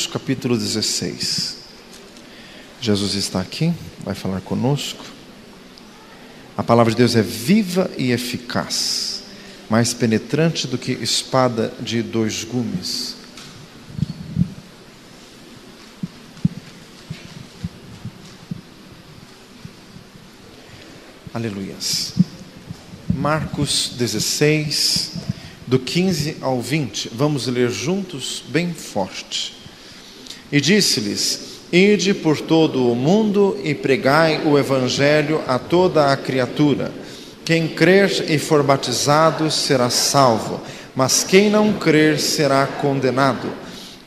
capítulo 16. Jesus está aqui, vai falar conosco. A palavra de Deus é viva e eficaz, mais penetrante do que espada de dois gumes. Aleluias. Marcos 16, do 15 ao 20. Vamos ler juntos, bem forte. E disse-lhes: Ide por todo o mundo e pregai o evangelho a toda a criatura. Quem crer e for batizado será salvo, mas quem não crer será condenado.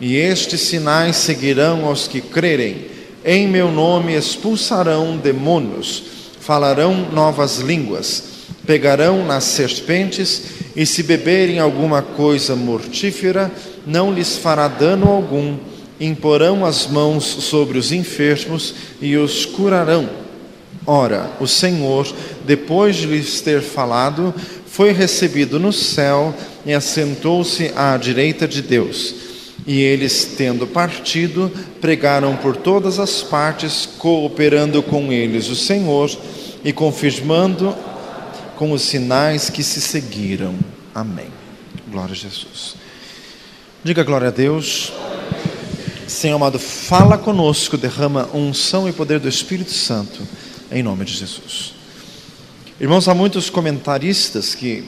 E estes sinais seguirão aos que crerem. Em meu nome expulsarão demônios, falarão novas línguas, pegarão nas serpentes, e se beberem alguma coisa mortífera, não lhes fará dano algum. Imporão as mãos sobre os enfermos e os curarão. Ora, o Senhor, depois de lhes ter falado, foi recebido no céu e assentou-se à direita de Deus. E eles, tendo partido, pregaram por todas as partes, cooperando com eles o Senhor e confirmando com os sinais que se seguiram. Amém. Glória a Jesus. Diga glória a Deus. Senhor amado, fala conosco, derrama unção e poder do Espírito Santo, em nome de Jesus. Irmãos, há muitos comentaristas que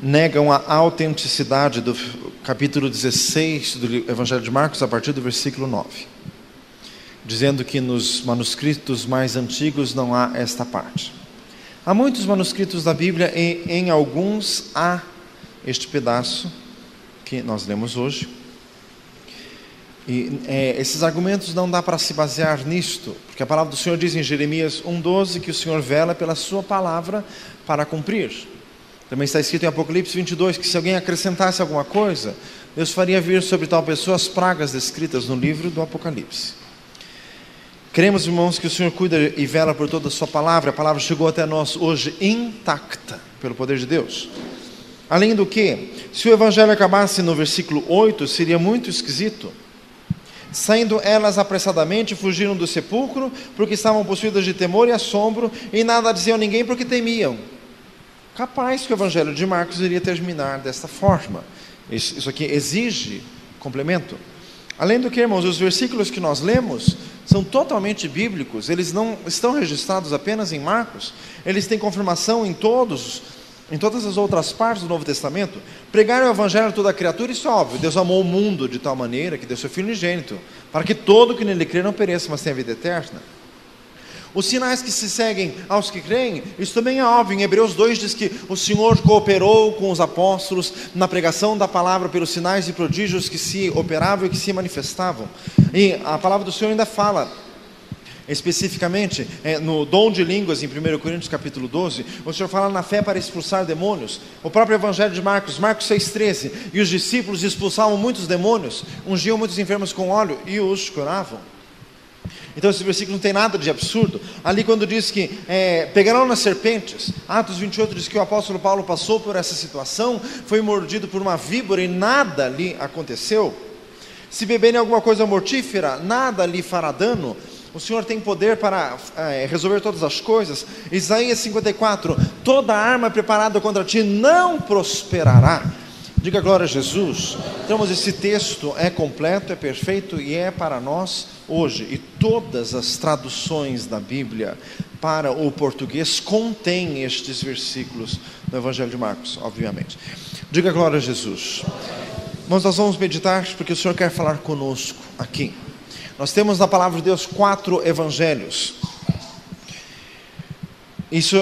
negam a autenticidade do capítulo 16 do Evangelho de Marcos, a partir do versículo 9, dizendo que nos manuscritos mais antigos não há esta parte. Há muitos manuscritos da Bíblia e em alguns há este pedaço que nós lemos hoje. E esses argumentos não dá para se basear nisto, porque a palavra do Senhor diz em Jeremias 1,12 que o Senhor vela pela sua palavra para cumprir. Também está escrito em Apocalipse 22 que se alguém acrescentasse alguma coisa, Deus faria vir sobre tal pessoa as pragas descritas no livro do Apocalipse. Cremos, irmãos, que o Senhor cuida e vela por toda a sua palavra. A palavra chegou até nós hoje intacta, pelo poder de Deus. Além do que, se o Evangelho acabasse no versículo 8, seria muito esquisito. Saindo elas apressadamente, fugiram do sepulcro, porque estavam possuídas de temor e assombro, e nada diziam a ninguém porque temiam. Capaz que o Evangelho de Marcos iria terminar desta forma. Isso aqui exige complemento. Além do que, irmãos, os versículos que nós lemos são totalmente bíblicos. Eles não estão registrados apenas em Marcos. Eles têm confirmação em todas as outras partes do Novo Testamento. Pregar o Evangelho a toda a criatura, isso é óbvio. Deus amou o mundo de tal maneira que deu seu Filho unigênito, para que todo que nele crê não pereça, mas tenha vida eterna. Os sinais que se seguem aos que creem, isso também é óbvio. Em Hebreus 2 diz que o Senhor cooperou com os apóstolos na pregação da palavra pelos sinais e prodígios que se operavam e que se manifestavam. E a palavra do Senhor ainda fala especificamente no dom de línguas em 1 Coríntios capítulo 12, o Senhor fala na fé para expulsar demônios. O próprio Evangelho de Marcos 6,13, e os discípulos expulsavam muitos demônios, ungiam muitos enfermos com óleo e os curavam. Então esse versículo não tem nada de absurdo. Ali quando diz que pegarão nas serpentes, Atos 28 diz que o apóstolo Paulo passou por essa situação, foi mordido por uma víbora e nada lhe aconteceu. Se beberem alguma coisa mortífera, nada lhe fará dano. O Senhor tem poder para resolver todas as coisas. Isaías 54, toda arma preparada contra ti não prosperará. Diga glória a Jesus. Então, esse texto é completo, é perfeito e é para nós hoje. E todas as traduções da Bíblia para o português contêm estes versículos no Evangelho de Marcos, obviamente. Diga glória a Jesus. Mas nós vamos meditar porque o Senhor quer falar conosco aqui. Nós temos na palavra de Deus 4 evangelhos. Isso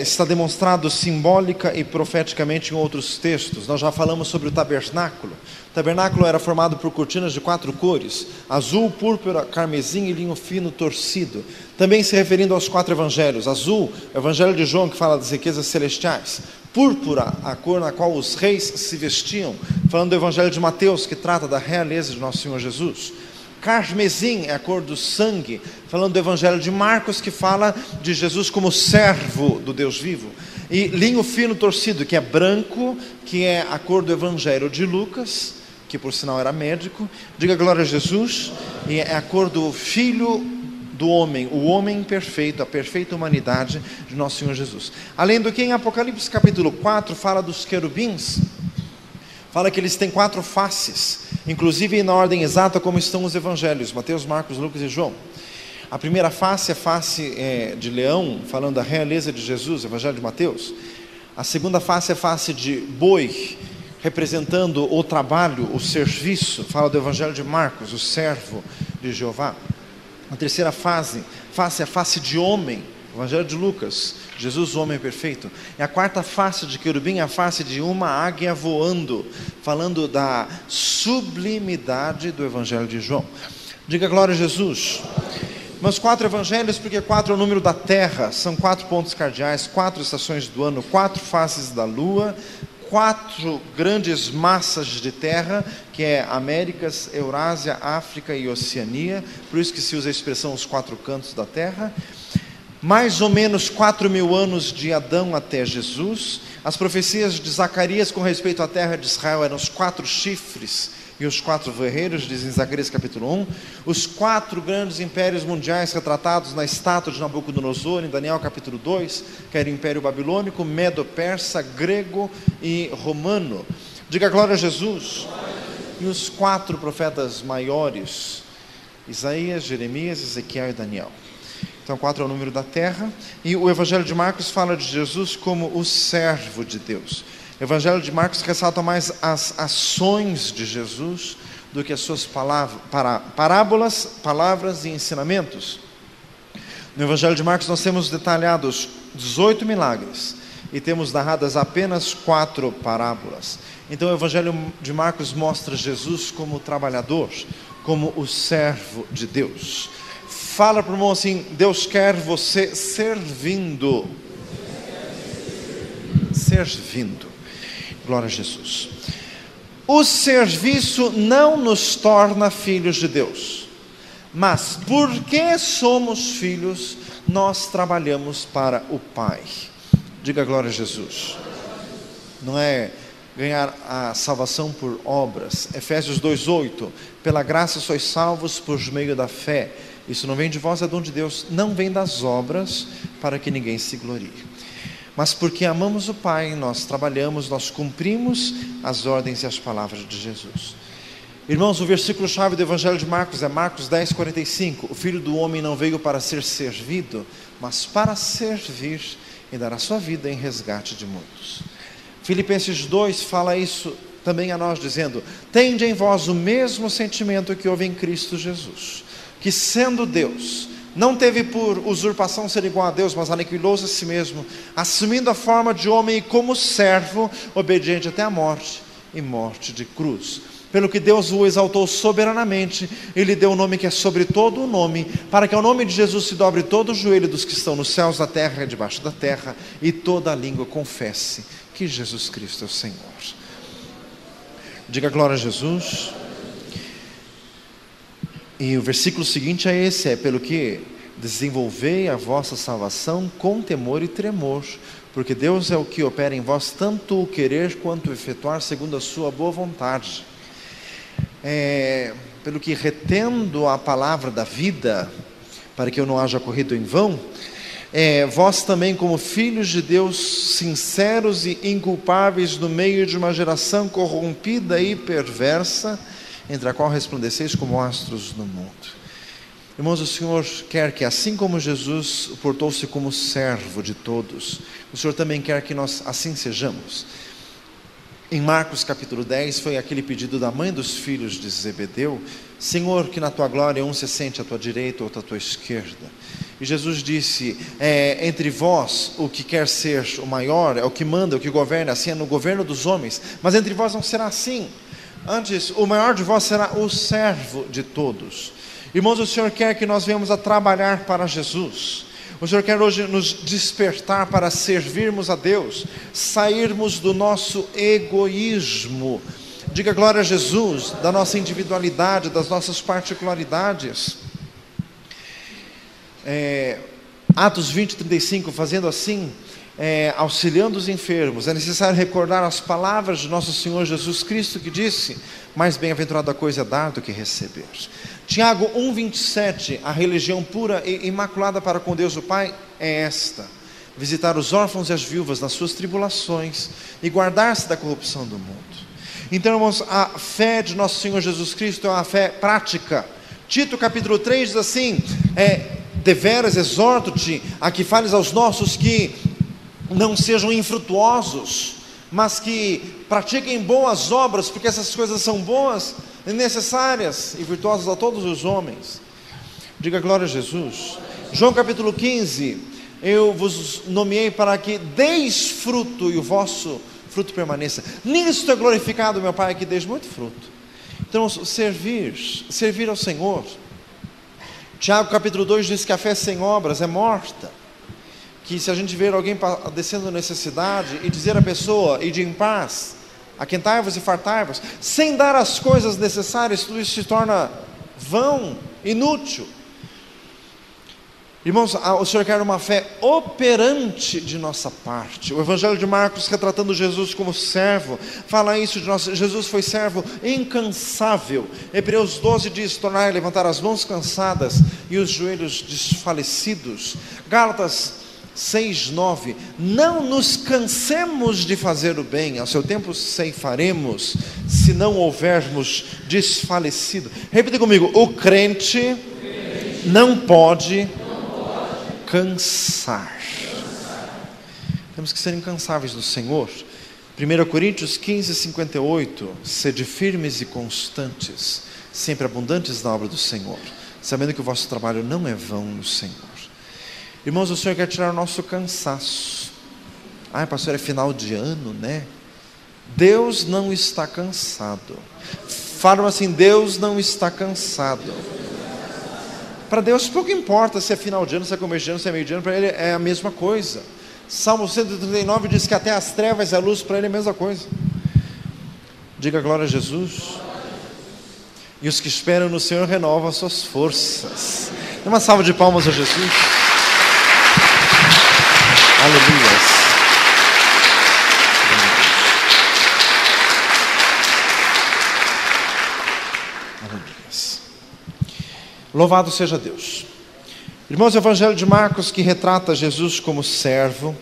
está demonstrado simbólica e profeticamente em outros textos. Nós já falamos sobre o tabernáculo. O tabernáculo era formado por cortinas de 4 cores: azul, púrpura, carmesim e linho fino torcido. Também se referindo aos 4 evangelhos. Azul, o evangelho de João, que fala das riquezas celestiais. Púrpura, a cor na qual os reis se vestiam, falando do evangelho de Mateus, que trata da realeza de nosso Senhor Jesus. Carmesim é a cor do sangue, falando do evangelho de Marcos, que fala de Jesus como servo do Deus vivo. E linho fino torcido, que é branco, que é a cor do evangelho de Lucas, que por sinal era médico. Diga glória a Jesus. E é a cor do Filho do homem, o homem perfeito, a perfeita humanidade de nosso Senhor Jesus. Além do que, em Apocalipse capítulo 4, fala dos querubins, fala que eles têm 4 faces, inclusive na ordem exata como estão os evangelhos, Mateus, Marcos, Lucas e João. A primeira face é face de leão, falando da realeza de Jesus, evangelho de Mateus. A segunda face é face de boi, representando o trabalho, o serviço, fala do evangelho de Marcos, o servo de Jeová. A terceira face é a face de homem, evangelho de Lucas, Jesus, o homem perfeito. E a quarta face de querubim é a face de uma águia voando, falando da sublimidade do evangelho de João. Diga glória a Jesus. Meus 4 evangelhos, porque 4 é o número da terra, são 4 pontos cardeais, 4 estações do ano, 4 faces da lua, 4 grandes massas de terra, que é Américas, Eurásia, África e Oceania, por isso que se usa a expressão os 4 cantos da terra. Mais ou menos 4.000 anos de Adão até Jesus. As profecias de Zacarias com respeito à terra de Israel eram os 4 chifres e os 4 guerreiros, diz em Zacarias capítulo 1. Os 4 grandes impérios mundiais retratados na estátua de Nabucodonosor, em Daniel capítulo 2, que era o Império Babilônico, Medo-Persa, Grego e Romano. Diga glória a Jesus. E os 4 profetas maiores, Isaías, Jeremias, Ezequiel e Daniel. Então 4 é o número da terra. E o Evangelho de Marcos fala de Jesus como o servo de Deus. O Evangelho de Marcos ressalta mais as ações de Jesus do que as suas parábolas, palavras e ensinamentos. No Evangelho de Marcos nós temos detalhados 18 milagres e temos narradas apenas 4 parábolas. Então o Evangelho de Marcos mostra Jesus como trabalhador, como o servo de Deus. Fala para o irmão assim: Deus quer você servindo. Servindo. Glória a Jesus. O serviço não nos torna filhos de Deus, mas porque somos filhos, nós trabalhamos para o Pai. Diga glória a Jesus. Não é ganhar a salvação por obras. Efésios 2:8, pela graça sois salvos por meio da fé. Isso não vem de vós, é dom de Deus, não vem das obras, para que ninguém se glorie. Mas porque amamos o Pai, nós trabalhamos, nós cumprimos as ordens e as palavras de Jesus. Irmãos, o versículo-chave do Evangelho de Marcos é Marcos 10:45. O Filho do Homem não veio para ser servido, mas para servir e dar a sua vida em resgate de muitos. Filipenses 2 fala isso também a nós, dizendo: tende em vós o mesmo sentimento que houve em Cristo Jesus, que sendo Deus, não teve por usurpação ser igual a Deus, mas aniquilou-se a si mesmo, assumindo a forma de homem e como servo, obediente até a morte, e morte de cruz. Pelo que Deus o exaltou soberanamente, e lhe deu o nome que é sobre todo o nome, para que ao nome de Jesus se dobre todo o joelho dos que estão nos céus, na terra e debaixo da terra, e toda a língua confesse que Jesus Cristo é o Senhor. Diga glória a Jesus. E o versículo seguinte é esse, é pelo que desenvolvei a vossa salvação com temor e tremor, porque Deus é o que opera em vós tanto o querer quanto o efetuar segundo a sua boa vontade. Pelo que retendo a palavra da vida, para que eu não haja corrido em vão, vós também como filhos de Deus, sinceros e inculpáveis no meio de uma geração corrompida e perversa, entre a qual resplandeceis como astros no mundo. Irmãos, o Senhor quer que, assim como Jesus portou-se como servo de todos, o Senhor também quer que nós assim sejamos. Em Marcos capítulo 10, foi aquele pedido da mãe dos filhos de Zebedeu: Senhor, que na tua glória um se sente à tua direita, outro à tua esquerda. E Jesus disse: entre vós o que quer ser o maior é o que manda, o que governa, assim é no governo dos homens, mas entre vós não será assim. Antes, o maior de vós será o servo de todos. Irmãos, o Senhor quer que nós venhamos a trabalhar para Jesus. O Senhor quer hoje nos despertar para servirmos a Deus, sairmos do nosso egoísmo. Diga glória a Jesus, da nossa individualidade, das nossas particularidades. Atos 20:35, fazendo assim, auxiliando os enfermos. É necessário recordar as palavras de nosso Senhor Jesus Cristo, que disse: mais bem-aventurada coisa é dar do que receber. Tiago 1,27, a religião pura e imaculada para com Deus o Pai é esta: visitar os órfãos e as viúvas nas suas tribulações e guardar-se da corrupção do mundo. Então, irmãos, a fé de nosso Senhor Jesus Cristo é uma fé prática. Tito capítulo 3 diz assim: deveras exorto-te a que fales aos nossos que não sejam infrutuosos, mas que pratiquem boas obras, porque essas coisas são boas, necessárias e virtuosas a todos os homens. Diga glória a Jesus. João capítulo 15: eu vos nomeei para que deis fruto e o vosso fruto permaneça. Nisto é glorificado meu Pai, que deis muito fruto. Então, servir ao Senhor. Tiago capítulo 2 diz que a fé sem obras é morta. Que se a gente ver alguém padecendo necessidade e dizer à pessoa: ide em paz, aquentai-vos e fartai-vos, sem dar as coisas necessárias, tudo isso se torna vão, inútil. Irmãos, o Senhor quer uma fé operante de nossa parte. O Evangelho de Marcos, retratando Jesus como servo, fala isso de nós. Jesus foi servo incansável. Hebreus 12 diz: tornai a levantar as mãos cansadas e os joelhos desfalecidos. Gálatas 6:9, não nos cansemos de fazer o bem, ao seu tempo ceifaremos, se não houvermos desfalecido. Repita comigo: o crente não pode cansar. Temos que ser incansáveis no Senhor. 1 Coríntios 15:58, sede firmes e constantes, sempre abundantes na obra do Senhor, sabendo que o vosso trabalho não é vão no Senhor. Irmãos, o Senhor quer tirar o nosso cansaço. Pastor, é final de ano, né? Deus não está cansado. Falam assim: Deus não está cansado. Para Deus pouco importa se é final de ano, se é começo de ano, se é meio de ano. Para Ele é a mesma coisa. Salmo 139 diz que até as trevas e a luz, para Ele é a mesma coisa. Diga glória a Jesus. E os que esperam no Senhor renovam as suas forças. Dê uma salva de palmas a Jesus. Aleluia. Louvado seja Deus. Irmãos, o Evangelho de Marcos, que retrata Jesus como servo,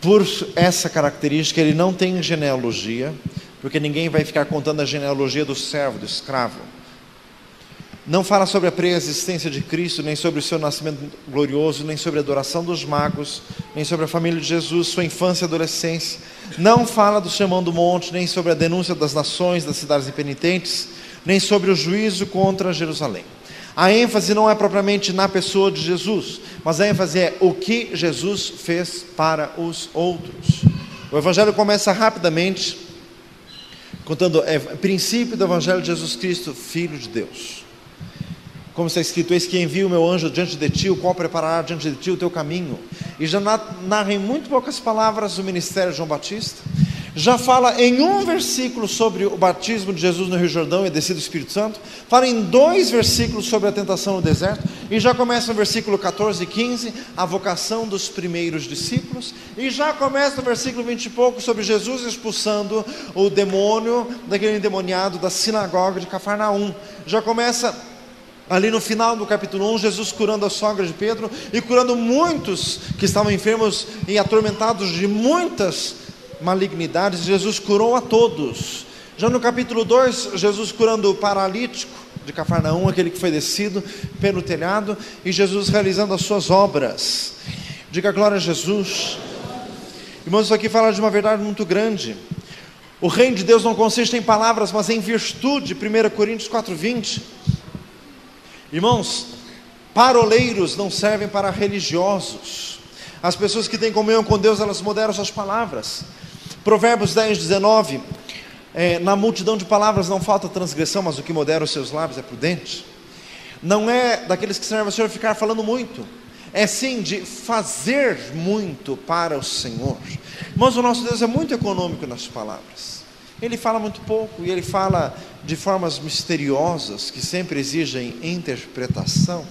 por essa característica, ele não tem genealogia, porque ninguém vai ficar contando a genealogia do servo, do escravo. Não fala sobre a pré-existência de Cristo, nem sobre o seu nascimento glorioso, nem sobre a adoração dos magos, nem sobre a família de Jesus, sua infância e adolescência. Não fala do Sermão do Monte, nem sobre a denúncia das nações, das cidades impenitentes, nem sobre o juízo contra Jerusalém. A ênfase não é propriamente na pessoa de Jesus, mas a ênfase é o que Jesus fez para os outros. O Evangelho começa rapidamente, contando o princípio do Evangelho de Jesus Cristo, Filho de Deus. Como está escrito: eis que envio o meu anjo diante de ti, o qual preparará diante de ti o teu caminho. E já narra em muito poucas palavras o ministério de João Batista. Já fala em um versículo sobre o batismo de Jesus no Rio Jordão e a descida do Espírito Santo. Fala em 2 versículos sobre a tentação no deserto. E já começa no versículo 14 e 15 a vocação dos primeiros discípulos. E já começa no versículo 20 e pouco sobre Jesus expulsando o demônio daquele endemoniado da sinagoga de Cafarnaum. Já começa ali no final do capítulo 1, Jesus curando a sogra de Pedro e curando muitos que estavam enfermos e atormentados de muitas malignidades. Jesus curou a todos. Já no capítulo 2, Jesus curando o paralítico de Cafarnaum, aquele que foi descido pelo telhado, e Jesus realizando as suas obras. Diga glória a Jesus. Irmãos, isso aqui fala de uma verdade muito grande. O reino de Deus não consiste em palavras, mas em virtude. 1 Coríntios 4:20. Irmãos, paroleiros não servem para religiosos. As pessoas que têm comunhão com Deus, elas moderam suas palavras. Provérbios 10:19, na multidão de palavras não falta transgressão, mas o que modera os seus lábios é prudente. Não é daqueles que servem ao Senhor ficar falando muito, é sim de fazer muito para o Senhor. Irmãos, o nosso Deus é muito econômico nas palavras. Ele fala muito pouco e Ele fala de formas misteriosas que sempre exigem interpretação.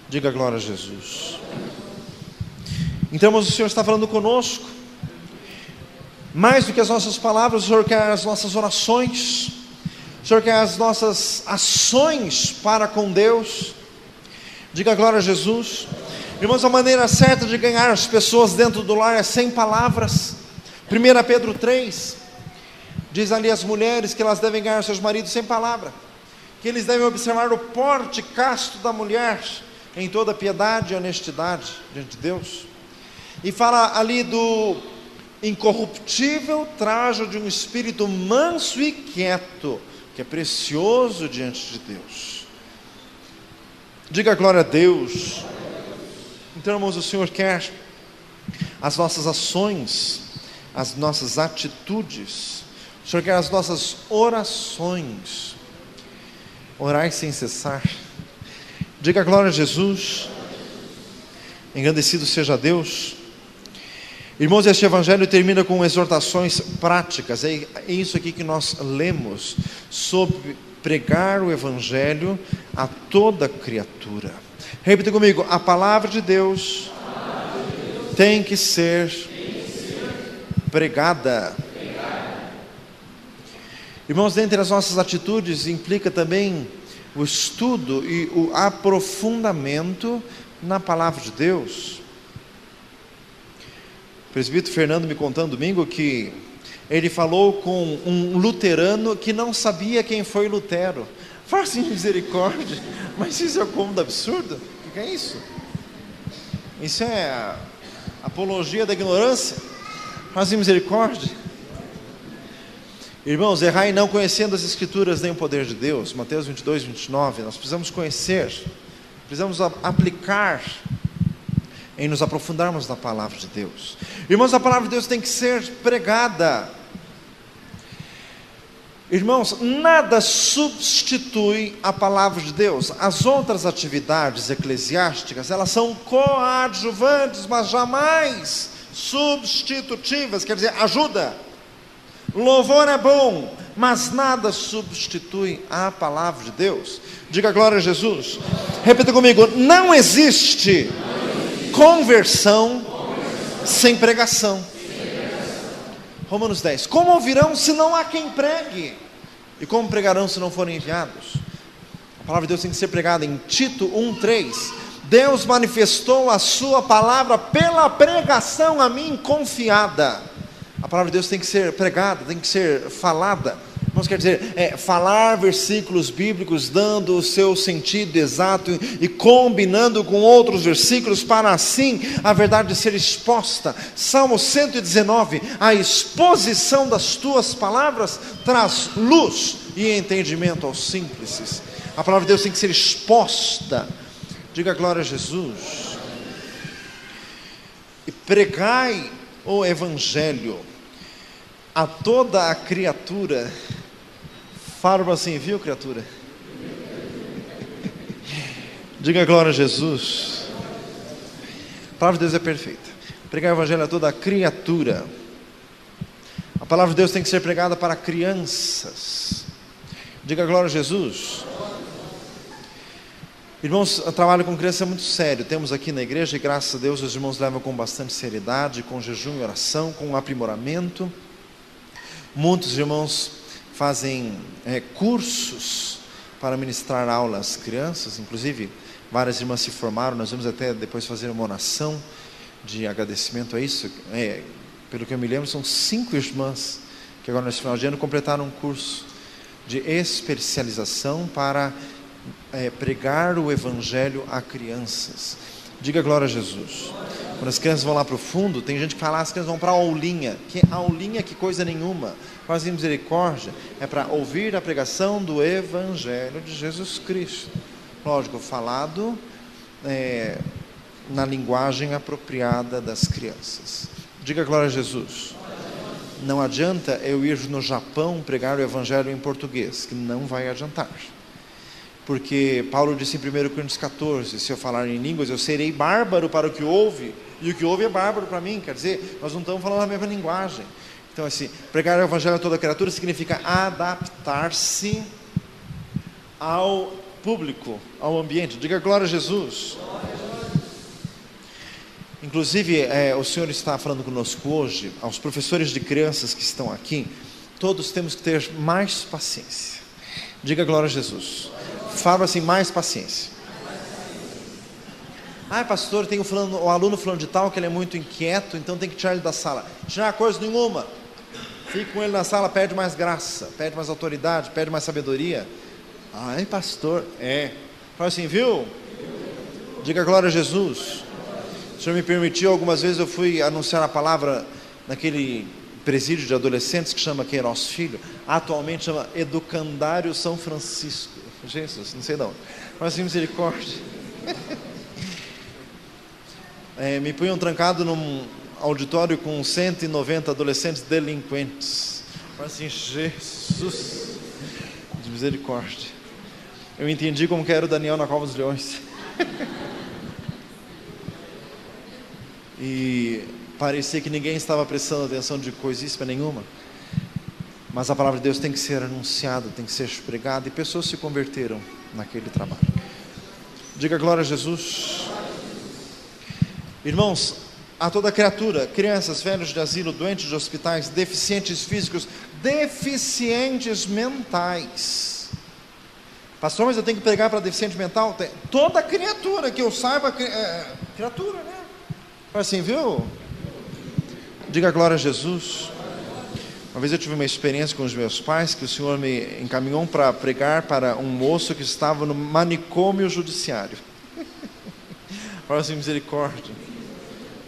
Diga glória a Jesus. Então o Senhor está falando conosco. Mais do que as nossas palavras, o Senhor quer as nossas orações, o Senhor quer as nossas ações para com Deus. Diga glória a Jesus. Irmãos, a maneira certa de ganhar as pessoas dentro do lar é sem palavras. 1 Pedro 3, diz ali as mulheres que elas devem ganhar seus maridos sem palavra, que eles devem observar o porte casto da mulher, em toda piedade e honestidade diante de Deus. E fala ali do incorruptível trajo de um espírito manso e quieto, que é precioso diante de Deus. Diga glória a Deus. Então, irmãos, o Senhor quer as nossas ações, as nossas atitudes, o Senhor quer as nossas orações. Orai sem cessar. Diga glória a Jesus. Engrandecido seja Deus. Irmãos, este evangelho termina com exortações práticas. É isso aqui que nós lemos, sobre pregar o evangelho a toda criatura. Repita comigo: a palavra de Deus tem que ser pregada. Irmãos, dentre as nossas atitudes implica também o estudo e o aprofundamento na palavra de Deus. O presbítero Fernando me contando domingo que ele falou com um luterano que não sabia quem foi Lutero. Faça misericórdia, mas isso é um cômodo absurdo. O que é isso? Isso é a apologia da ignorância. Faça misericórdia. Irmãos, errai não conhecendo as Escrituras nem o poder de Deus. Mateus 22, 29. Nós precisamos conhecer, precisamos aplicar em nos aprofundarmos na palavra de Deus. Irmãos, a palavra de Deus tem que ser pregada. Irmãos, nada substitui a palavra de Deus. As outras atividades eclesiásticas, elas são coadjuvantes, mas jamais substitutivas, quer dizer, ajuda. Louvor é bom, mas nada substitui a palavra de Deus. Diga glória a Jesus. Repita comigo: não existe conversão sem pregação. Romanos 10. Como ouvirão se não há quem pregue? E como pregarão se não forem enviados? A palavra de Deus tem que ser pregada. Em Tito 1:3, Deus manifestou a sua palavra pela pregação a mim confiada. A palavra de Deus tem que ser pregada, tem que ser falada. Não quer dizer falar versículos bíblicos, dando o seu sentido exato e combinando com outros versículos, para assim a verdade ser exposta. Salmo 119, a exposição das tuas palavras traz luz e entendimento aos simples. A palavra de Deus tem que ser exposta. Diga glória a Jesus. E pregai o evangelho a toda a criatura. Fala assim, viu, criatura? Diga glória a Jesus. A palavra de Deus é perfeita. Pregar o evangelho a toda a criatura. A palavra de Deus tem que ser pregada para crianças. Diga glória a Jesus. Irmãos, o trabalho com criança é muito sério. Temos aqui na igreja, e graças a Deus os irmãos levam com bastante seriedade, com jejum e oração, com aprimoramento. Muitos irmãos fazem cursos para ministrar aula às crianças. Inclusive, várias irmãs se formaram. Nós vamos até depois fazer uma oração de agradecimento a isso. Pelo que eu me lembro, são 5 irmãs que agora nesse final de ano completaram um curso de especialização para pregar o evangelho a crianças. Diga glória a Jesus. Quando as crianças vão lá para o fundo, tem gente que fala, as crianças vão para a aulinha. Que aulinha, que coisa nenhuma. Faz misericórdia, é para ouvir a pregação do evangelho de Jesus Cristo. Lógico, falado na linguagem apropriada das crianças. Diga glória a Jesus. Não adianta eu ir no Japão pregar o evangelho em português, que não vai adiantar. Porque Paulo disse em 1 Coríntios 14, se eu falar em línguas, eu serei bárbaro para o que ouve, e o que ouve é bárbaro para mim. Quer dizer, nós não estamos falando a mesma linguagem. Então, assim, pregar o evangelho a toda criatura significa adaptar-se ao público, ao ambiente. Diga glória a Jesus. Em Inclusive, o Senhor está falando conosco hoje, aos professores de crianças que estão aqui, todos temos que ter mais paciência. Diga glória a Jesus. Fala assim, mais paciência. Pastor, tem o aluno fulano de tal, que ele é muito inquieto, então tem que tirar ele da sala. Tirar coisa nenhuma. Fica com ele na sala, pede mais graça, pede mais autoridade, pede mais sabedoria. Pastor, fala assim, viu? Diga glória a Jesus. O Senhor me permitiu, algumas vezes eu fui anunciar a palavra naquele presídio de adolescentes que chama Queiroz Filho, atualmente chama Educandário São Francisco. Jesus, não sei não. Mas assim, misericórdia. Me punham trancado num auditório com 190 adolescentes delinquentes. Mas assim, Jesus, de misericórdia. Eu entendi como que era o Daniel na Cova dos Leões. E parecia que ninguém estava prestando atenção de coisíssima nenhuma. Mas a palavra de Deus tem que ser anunciada, tem que ser pregada, e pessoas se converteram naquele trabalho. Diga glória a Jesus. Irmãos, a toda criatura, crianças, velhos de asilo, doentes de hospitais, deficientes físicos, deficientes mentais. Pastor, mas eu tenho que pregar para deficiente mental? Toda criatura que eu saiba, criatura, né? Assim, viu? Diga glória a Jesus. Uma vez eu tive uma experiência com os meus pais, que o Senhor me encaminhou para pregar para um moço que estava no manicômio judiciário. Fala assim, misericórdia.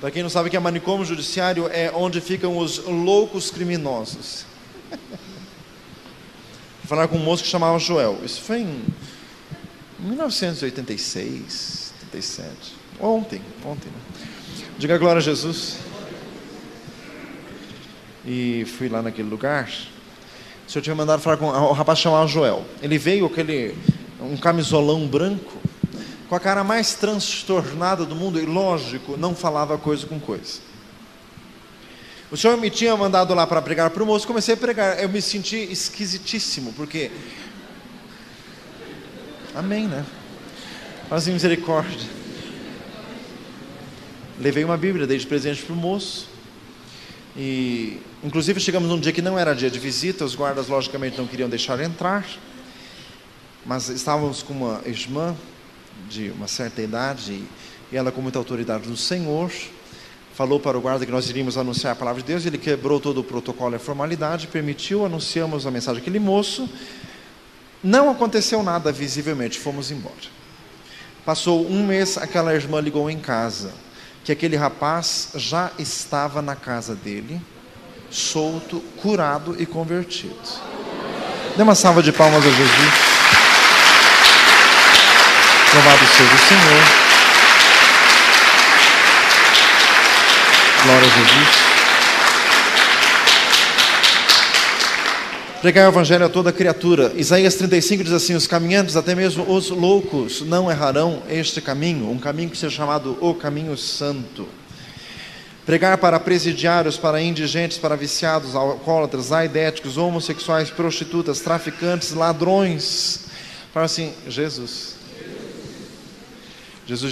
Para quem não sabe o que é manicômio judiciário, é onde ficam os loucos criminosos. Vou falar com um moço que chamava Joel. Isso foi em 1986, 87. Ontem, né? Diga glória a Jesus. E fui lá naquele lugar. O Senhor tinha mandado falar com o rapaz chamado Joel. Ele veio um camisolão branco, com a cara mais transtornada do mundo, e lógico, não falava coisa com coisa. O Senhor me tinha mandado lá para pregar para o moço, comecei a pregar. Eu me senti esquisitíssimo, porque amém, né? Faz misericórdia. Levei uma Bíblia, dei de presente para o moço. E inclusive chegamos num dia que não era dia de visita. Os guardas logicamente não queriam deixar entrar, mas estávamos com uma irmã de uma certa idade, e ela com muita autoridade do Senhor falou para o guarda que nós iríamos anunciar a palavra de Deus. Ele quebrou todo o protocolo e a formalidade, permitiu, anunciamos a mensagem daquele moço. Não aconteceu nada visivelmente, fomos embora. Passou um mês, aquela irmã ligou em casa que aquele rapaz já estava na casa dele, solto, curado e convertido. Dê uma salva de palmas a Jesus. Louvado seja o Senhor. Glória a Jesus. Pregar o evangelho a toda criatura. Isaías 35 diz assim: os caminhantes, até mesmo os loucos, não errarão este caminho, um caminho que seja chamado o caminho santo. Pregar para presidiários, para indigentes, para viciados, alcoólatras, aidéticos, homossexuais, prostitutas, traficantes, ladrões. Fala assim, Jesus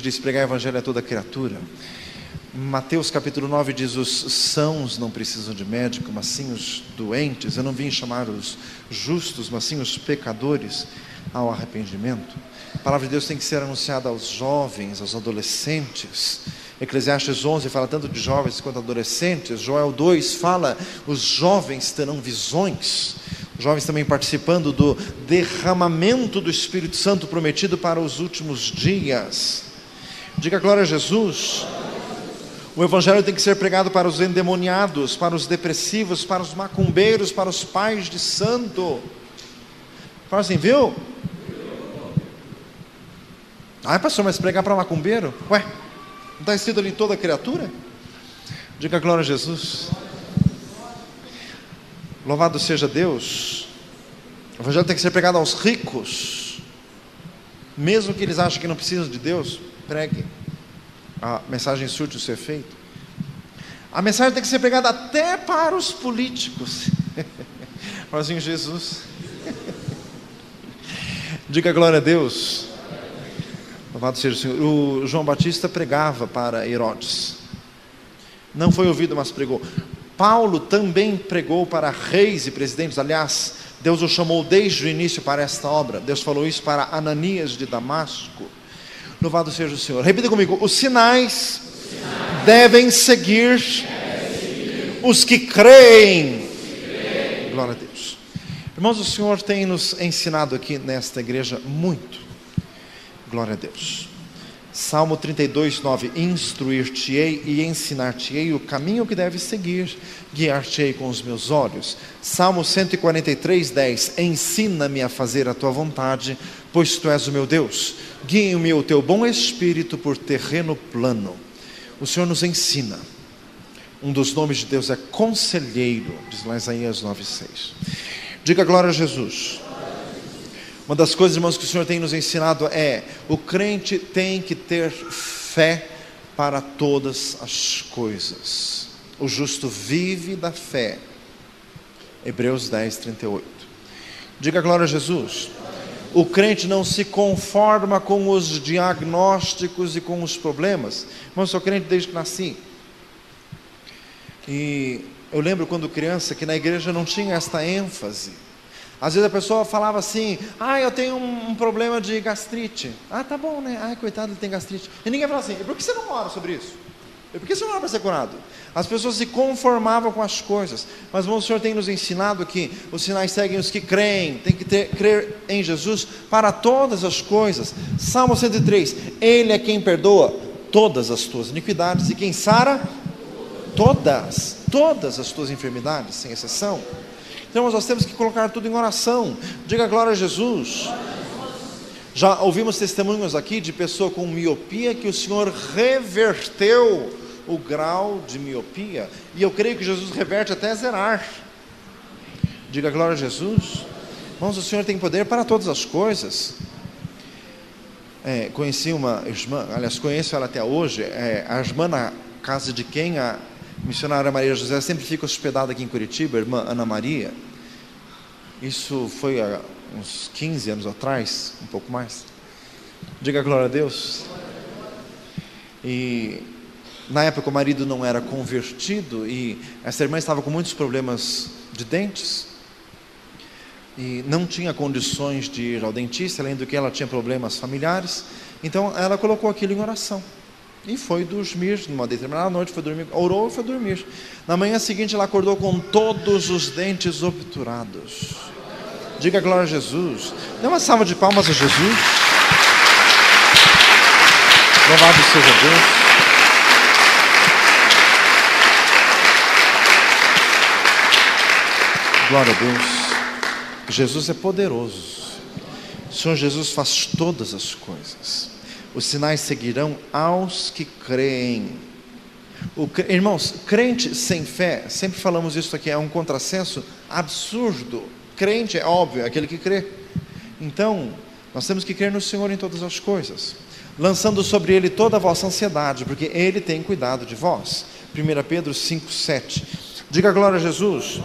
disse: pregar o evangelho a toda criatura. Mateus capítulo 9 diz: os sãos não precisam de médico, mas sim os doentes. Eu não vim chamar os justos, mas sim os pecadores ao arrependimento. A palavra de Deus tem que ser anunciada aos jovens, aos adolescentes. Eclesiastes 11 fala tanto de jovens quanto adolescentes. Joel 2 fala: os jovens terão visões. Os jovens também participando do derramamento do Espírito Santo prometido para os últimos dias. Diga glória a Jesus. O evangelho tem que ser pregado para os endemoniados, para os depressivos, para os macumbeiros, para os pais de santo. Fala assim, viu? Pastor, mas pregar para macumbeiro? Ué, não está escrito ali toda criatura? Diga glória a Jesus. Louvado seja Deus. O evangelho tem que ser pregado aos ricos, mesmo que eles achem que não precisam de Deus. Pregue. A mensagem surte o seu efeito. A mensagem tem que ser pregada até para os políticos. Fala assim, Jesus. Diga glória a Deus. Louvado seja o Senhor. O João Batista pregava para Herodes. Não foi ouvido, mas pregou. Paulo também pregou para reis e presidentes. Aliás, Deus o chamou desde o início para esta obra. Deus falou isso para Ananias de Damasco. Louvado seja o Senhor. Repita comigo: os sinais devem seguir os que creem. Glória a Deus. Irmãos, o Senhor tem nos ensinado aqui nesta igreja muito. Glória a Deus. Salmo 32, 9: instruir-te-ei e ensinar-te-ei o caminho que deves seguir, guiar-te-ei com os meus olhos. Salmo 143, 10: ensina-me a fazer a tua vontade, pois tu és o meu Deus. Guia-me o teu bom espírito por terreno plano. O Senhor nos ensina. Um dos nomes de Deus é conselheiro, diz lá Isaías 9, 6. Diga glória a Jesus. Uma das coisas, irmãos, que o Senhor tem nos ensinado é: o crente tem que ter fé para todas as coisas. O justo vive da fé. Hebreus 10, 38. Diga glória a Jesus. O crente não se conforma com os diagnósticos e com os problemas. Irmãos, eu sou crente desde que nasci. E eu lembro quando criança que na igreja não tinha esta ênfase. Às vezes a pessoa falava assim: eu tenho um problema de gastrite. Tá bom, né? Coitado, ele tem gastrite. E ninguém falava assim: e por que você não ora sobre isso? E por que você não ora para ser curado? As pessoas se conformavam com as coisas. Mas o Senhor tem nos ensinado que os sinais seguem os que creem. Tem que crer em Jesus para todas as coisas. Salmo 103: Ele é quem perdoa todas as tuas iniquidades e quem sara todas as tuas enfermidades, sem exceção. Então nós temos que colocar tudo em oração. Diga glória a Jesus. Já ouvimos testemunhos aqui de pessoa com miopia que o Senhor reverteu o grau de miopia, e eu creio que Jesus reverte até zerar. Diga glória a Jesus. Irmãos, o Senhor tem poder para todas as coisas. Conheci uma irmã, aliás, conheço ela até hoje, a irmã na casa de quem a missionária Maria José sempre fica hospedada aqui em Curitiba, a irmã Ana Maria. Isso foi há uns 15 anos atrás, um pouco mais. Diga glória a Deus. E na época o marido não era convertido e essa irmã estava com muitos problemas de dentes e não tinha condições de ir ao dentista, além do que ela tinha problemas familiares. Então ela colocou aquilo em oração e foi dormir. Numa determinada noite foi dormir, orou e foi dormir. Na manhã seguinte ela acordou com todos os dentes obturados. Diga glória a Jesus. Dê uma salva de palmas a Jesus. Louvado seja Deus. Glória a Deus. Jesus é poderoso. O Senhor Jesus faz todas as coisas. Os sinais seguirão aos que creem. Irmãos, crente sem fé, sempre falamos isso aqui, é um contrassenso absurdo. Crente é óbvio, é aquele que crê. Então, nós temos que crer no Senhor em todas as coisas, lançando sobre Ele toda a vossa ansiedade, porque Ele tem cuidado de vós. 1 Pedro 5, 7. Diga glória a Jesus.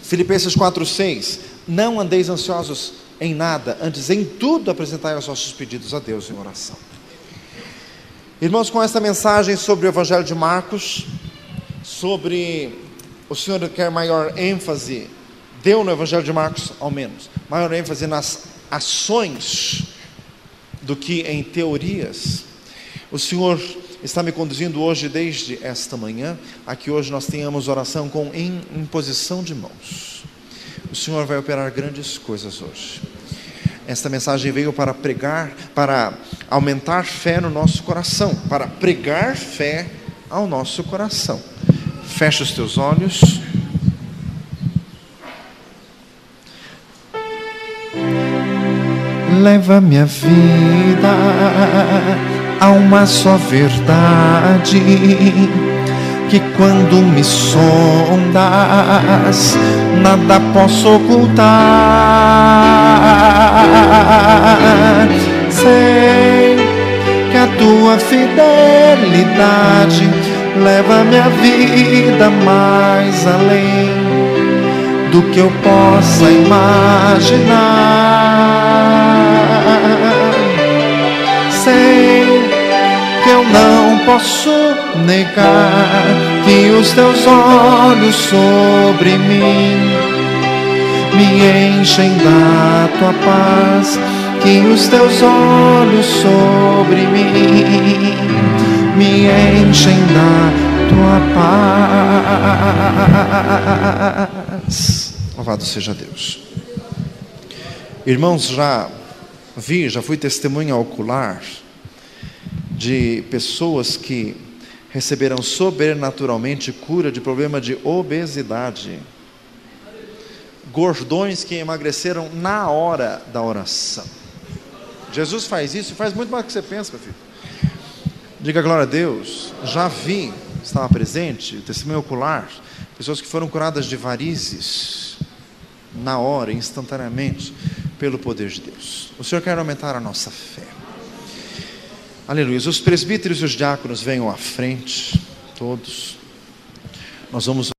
Filipenses 4, 6. Não andeis ansiosos em nada, antes em tudo apresentai os vossos pedidos a Deus em oração. Irmãos, com esta mensagem sobre o Evangelho de Marcos, sobre o Senhor quer maior ênfase, deu no Evangelho de Marcos ao menos, maior ênfase nas ações do que em teorias. O Senhor está me conduzindo hoje, desde esta manhã, a que hoje nós tenhamos oração com imposição de mãos. O Senhor vai operar grandes coisas hoje. Esta mensagem veio para pregar, para aumentar fé no nosso coração, para pregar fé ao nosso coração. Fecha os teus olhos. Leva minha vida a uma só verdade, que quando me sondas, nada posso ocultar. Sei que a tua fidelidade leva minha vida mais além do que eu possa imaginar. Sei que eu não posso negar que os teus olhos sobre mim me enchem da tua paz, que os teus olhos sobre mim me enchem da tua paz. Louvado seja Deus. Irmãos, já fui testemunha ocular de pessoas que receberam sobrenaturalmente cura de problema de obesidade. Gordões que emagreceram na hora da oração. Jesus faz isso e faz muito mais do que você pensa, meu filho. Diga glória a Deus. Já vi, estava presente, testemunho ocular, pessoas que foram curadas de varizes na hora, instantaneamente, pelo poder de Deus. O Senhor quer aumentar a nossa fé. Aleluia. Os presbíteros e os diáconos venham à frente, todos. Nós vamos